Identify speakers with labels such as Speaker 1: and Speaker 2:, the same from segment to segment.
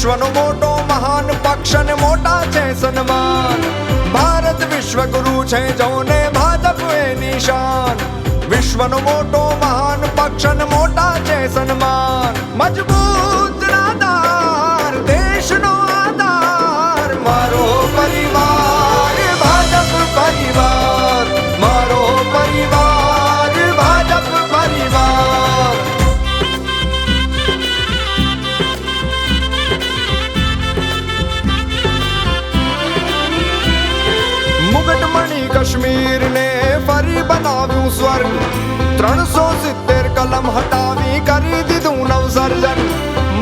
Speaker 1: વિશ્વનો મોટો મહાન પક્ષ ને મોટા છે સન્માન. ભારત વિશ્વગુરુ છે જોને ભાજપ એ નિશાન. વિશ્વનો મોટો મહાન પક્ષ ને મોટા છે સન્માન. મજબૂત આધાર દેશનો આધાર મારો પરિવાર ભાજપ પરિવાર. મારો પરિવાર ભાજપ પરિવાર. મુગટમણી કાશ્મીર ને ફરી બનાવ્યું સ્વર્ગ. 370 કલમ હટાવી કરી દીધું નવસર્જન.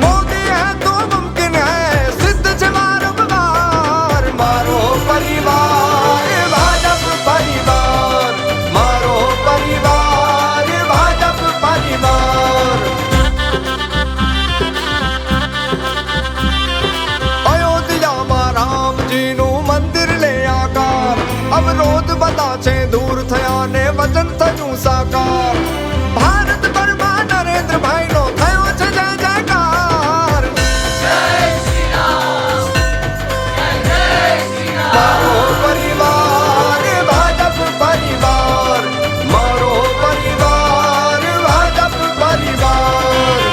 Speaker 1: મોદી હે તો મુમકિન હે સિદ્ધ છે વારંવાર. મારો પરિવાર ભાજપ પરિવાર. મારો પરિવાર ભાજપ પરિવાર. અયોધ્યામાં રામજીનું મંદિર લે આકાર. અવરોધ બધા છે દૂર થયા ને વચન થયું સાકાર.